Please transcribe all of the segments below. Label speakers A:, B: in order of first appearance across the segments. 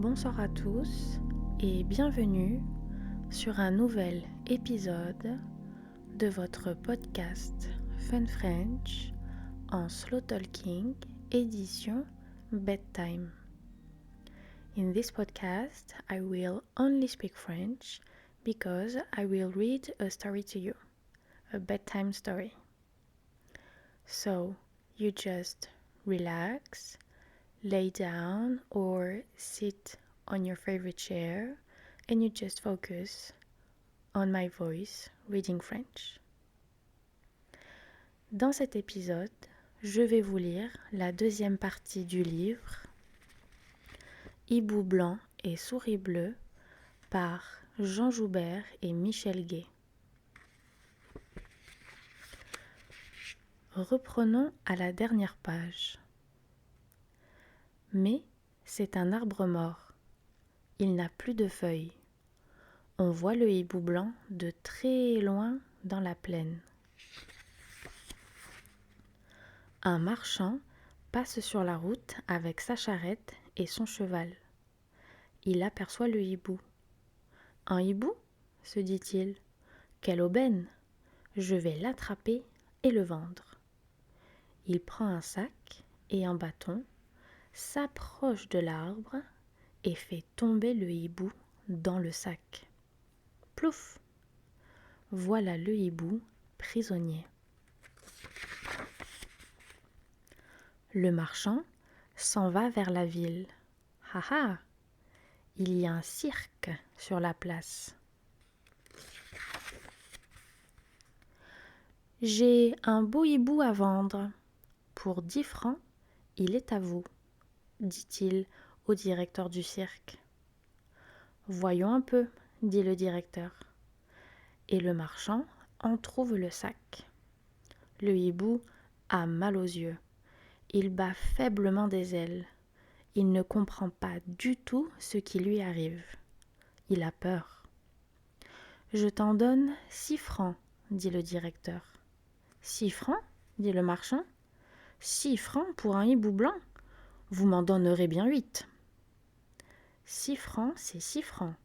A: Bonsoir à tous et bienvenue sur un nouvel épisode de votre podcast Fun French en slow talking édition bedtime. In this podcast, I will only speak French because I will read a story to you, a bedtime story. So you just relax, lay down or sit on your favorite chair and you just focus on my voice reading French. Dans cet épisode, je vais vous lire la deuxième partie du livre Hibou blanc et souris bleue par Jean Joubert et Michel Gay. Reprenons à la dernière page. Mais c'est un arbre mort. Il n'a plus de feuilles. On voit le hibou blanc de très loin dans la plaine. Un marchand passe sur la route avec sa charrette et son cheval. Il aperçoit le hibou. « Un hibou ?» se dit-il. « Quelle aubaine! Je vais l'attraper et le vendre. » Il prend un sac et un bâton, s'approche de l'arbre et fait tomber le hibou dans le sac. Plouf! Voilà le hibou prisonnier. Le marchand s'en va vers la ville. Ha ha! Il y a un cirque sur la place. J'ai un beau hibou à vendre. Pour 10 francs, il est à vous, dit-il au directeur du cirque. Voyons un peu, dit le directeur. Et le marchand en trouve le sac. Le hibou a mal aux yeux. Il bat faiblement des ailes. Il ne comprend pas du tout ce qui lui arrive. Il a peur. « Je t'en donne 6 francs, dit le directeur. « 6 francs, dit le marchand. 6 francs pour un hibou blanc. Vous m'en donnerez bien 8. 6 francs, c'est 6 francs.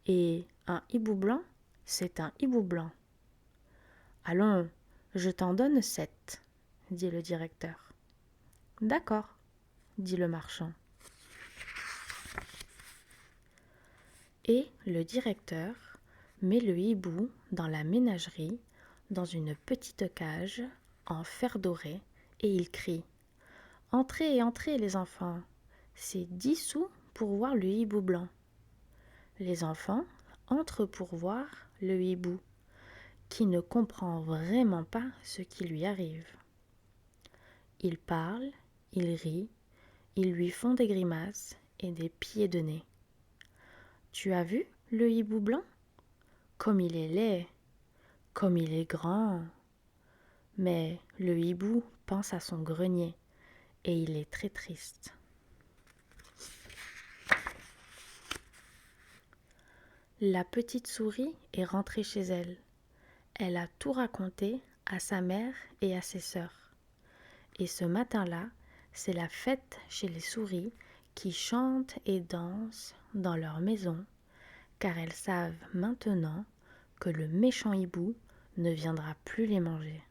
A: Et un hibou blanc, c'est un hibou blanc. Allons, je t'en donne 7, dit le directeur. D'accord, dit le marchand. Et le directeur met le hibou dans la ménagerie, dans une petite cage en fer doré, et il crie « Entrez, entrez les enfants, c'est 10 sous pour voir le hibou blanc. » Les enfants entrent pour voir le hibou, qui ne comprend vraiment pas ce qui lui arrive. Ils parlent, ils rient, ils lui font des grimaces et des pieds de nez. « Tu as vu le hibou blanc ? Comme il est laid, comme il est grand. » Mais le hibou pense à son grenier et il est très triste. La petite souris est rentrée chez elle. Elle a tout raconté à sa mère et à ses sœurs. Et ce matin-là, c'est la fête chez les souris qui chantent et dansent dans leur maison, car elles savent maintenant que le méchant hibou ne viendra plus les manger.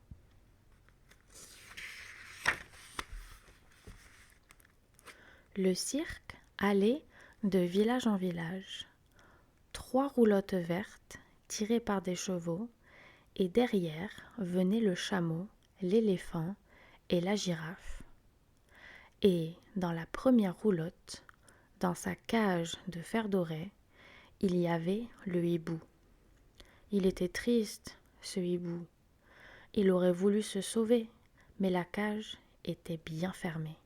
A: Le cirque allait de village en village. 3 roulottes vertes tirées par des chevaux, et derrière venaient le chameau, l'éléphant et la girafe. Et dans la première roulotte, dans sa cage de fer doré, il y avait le hibou. Il était triste, ce hibou. Il aurait voulu se sauver, mais la cage était bien fermée.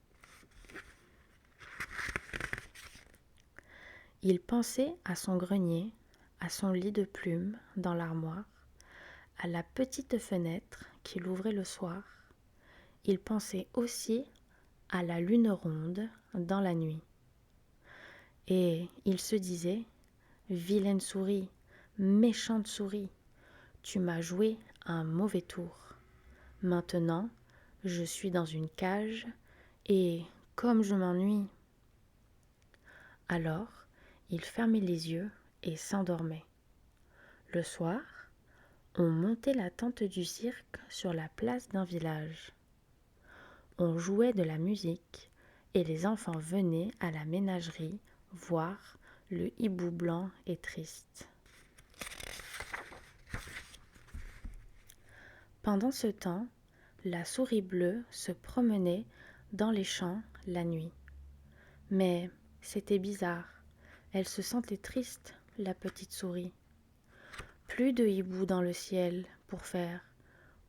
A: Il pensait à son grenier, à son lit de plumes dans l'armoire, à la petite fenêtre qu'il ouvrait le soir. Il pensait aussi à la lune ronde dans la nuit. Et il se disait « Vilaine souris, méchante souris, tu m'as joué un mauvais tour. Maintenant, je suis dans une cage et comme je m'ennuie. » Alors, il fermait les yeux et s'endormait. Le soir, on montait la tente du cirque sur la place d'un village. On jouait de la musique et les enfants venaient à la ménagerie voir le hibou blanc et triste. Pendant ce temps, la souris bleue se promenait dans les champs la nuit. Mais c'était bizarre, elle se sentait triste, la petite souris. Plus de hibou dans le ciel pour faire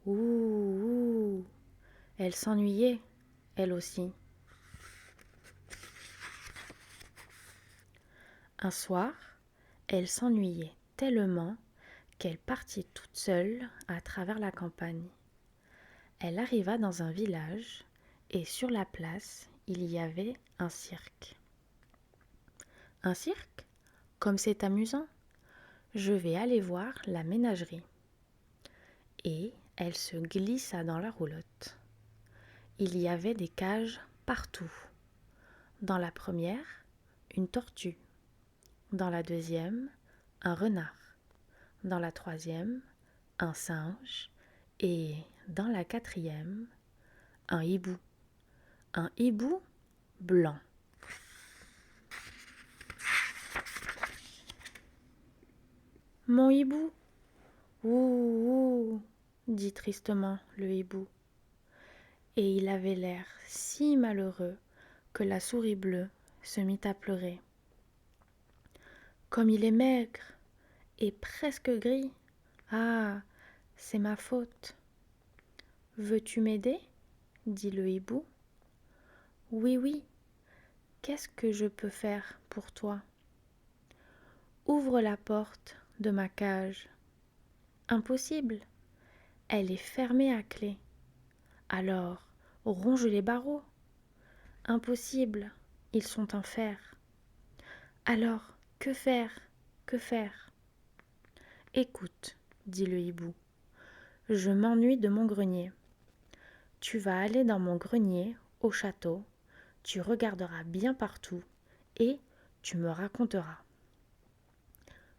A: ouh ouh. Elle s'ennuyait, elle aussi. Un soir, elle s'ennuyait tellement qu'elle partit toute seule à travers la campagne. Elle arriva dans un village et sur la place, il y avait un cirque. Un cirque? Comme c'est amusant! Je vais aller voir la ménagerie. Et elle se glissa dans la roulotte. Il y avait des cages partout. Dans la première, une tortue. Dans la deuxième, un renard. Dans la troisième, un singe. Et dans la quatrième, un hibou. Un hibou blanc. Mon hibou! Ouh, ouh, dit tristement le hibou. Et il avait l'air si malheureux que la souris bleue se mit à pleurer. Comme il est maigre et presque gris. Ah, c'est ma faute. Veux-tu m'aider? Dit le hibou. Oui, oui. Qu'est-ce que je peux faire pour toi? Ouvre la porte de ma cage. Impossible. Elle est fermée à clé. Alors, ronge les barreaux. Impossible. Ils sont en fer. Alors, que faire? Que faire? Écoute, dit le hibou, je m'ennuie de mon grenier. Tu vas aller dans mon grenier, au château, tu regarderas bien partout et tu me raconteras.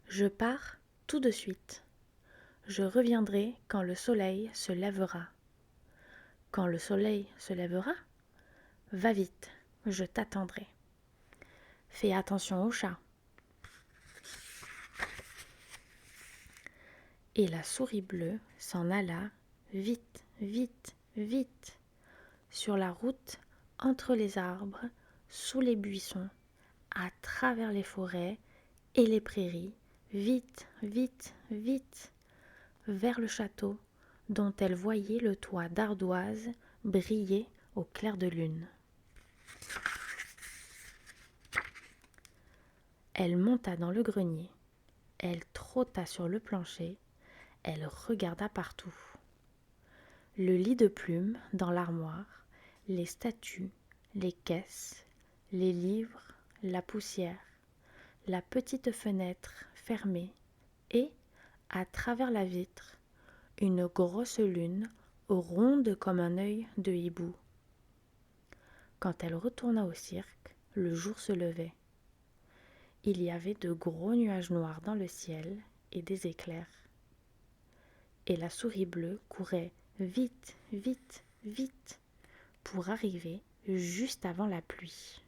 A: Je pars tout de suite. Je reviendrai quand le soleil se lèvera. Quand le soleil se lèvera, va vite, je t'attendrai. Fais attention au chat. Et la souris bleue s'en alla vite, vite, vite, sur la route, entre les arbres, sous les buissons, à travers les forêts et les prairies, vite, vite, vite, vers le château dont elle voyait le toit d'ardoise briller au clair de lune. Elle monta dans le grenier, elle trotta sur le plancher, elle regarda partout. Le lit de plumes dans l'armoire, les statues, les caisses, les livres, la poussière, la petite fenêtre fermée et, à travers la vitre, une grosse lune ronde comme un œil de hibou. Quand elle retourna au cirque, le jour se levait. Il y avait de gros nuages noirs dans le ciel et des éclairs. Et la souris bleue courait vite, vite, vite pour arriver juste avant la pluie.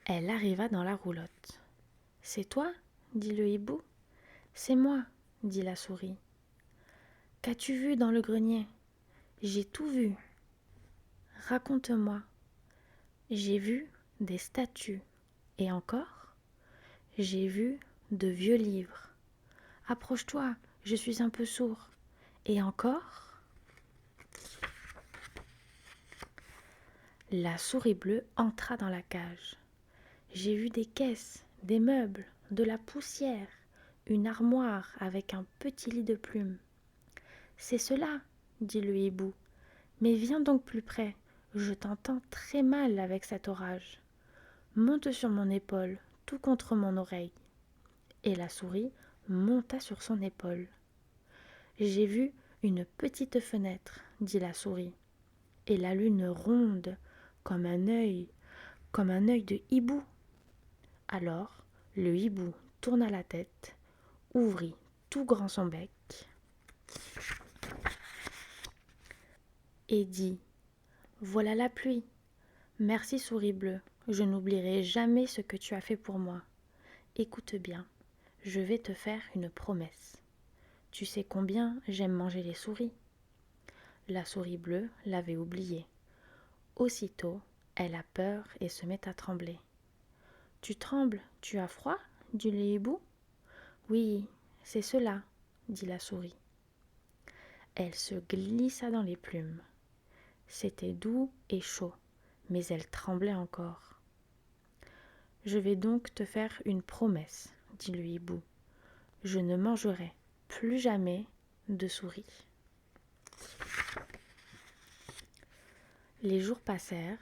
A: Elle arriva dans la roulotte. « C'est toi ?» dit le hibou. « C'est moi » dit la souris. « Qu'as-tu vu dans le grenier ?»« J'ai tout vu. »« Raconte-moi. »« J'ai vu des statues. »« Et encore ?»« J'ai vu de vieux livres. »« Approche-toi, je suis un peu sourd. »« Et encore ?» La souris bleue entra dans la cage. J'ai vu des caisses, des meubles, de la poussière, une armoire avec un petit lit de plumes. C'est cela, dit le hibou. Mais viens donc plus près, je t'entends très mal avec cet orage. Monte sur mon épaule, tout contre mon oreille. Et la souris monta sur son épaule. J'ai vu une petite fenêtre, dit la souris, et la lune ronde comme un œil comme un œil de hibou. Alors, le hibou tourna la tête, ouvrit tout grand son bec et dit « Voilà la pluie. Merci souris bleue, je n'oublierai jamais ce que tu as fait pour moi. Écoute bien, je vais te faire une promesse. Tu sais combien j'aime manger les souris. » La souris bleue l'avait oublié. Aussitôt, elle a peur et se met à trembler. « Tu trembles, tu as froid ?» dit le hibou. « Oui, c'est cela, » dit la souris. Elle se glissa dans les plumes. C'était doux et chaud, mais elle tremblait encore. « Je vais donc te faire une promesse, » dit le hibou. « Je ne mangerai plus jamais de souris. » Les jours passèrent.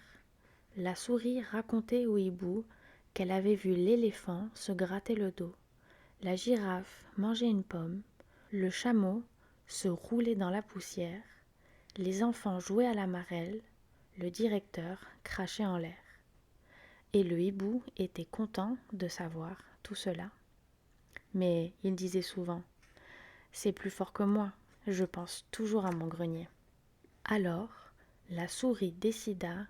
A: La souris racontait au hibou qu'elle avait vu l'éléphant se gratter le dos, la girafe manger une pomme, le chameau se rouler dans la poussière, les enfants jouer à la marelle, le directeur cracher en l'air. Et le hibou était content de savoir tout cela. Mais il disait souvent « C'est plus fort que moi, je pense toujours à mon grenier. » Alors, la souris décida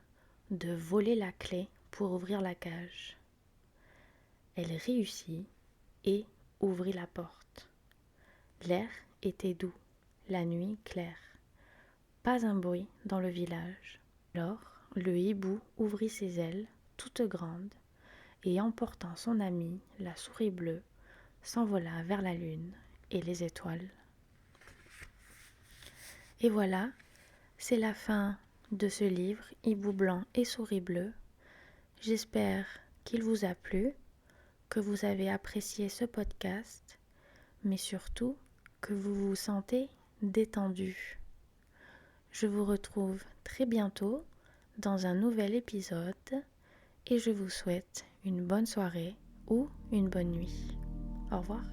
A: de voler la clé pour ouvrir la cage. Elle réussit et ouvrit la porte. L'air était doux, la nuit claire. Pas un bruit dans le village. Alors, le hibou ouvrit ses ailes, toutes grandes, et emportant son amie, la souris bleue, s'envola vers la lune et les étoiles. Et voilà, c'est la fin de ce livre, Hibou blanc et souris bleue. J'espère qu'il vous a plu, que vous avez apprécié ce podcast, mais surtout que vous vous sentez détendu. Je vous retrouve très bientôt dans un nouvel épisode et je vous souhaite une bonne soirée ou une bonne nuit. Au revoir.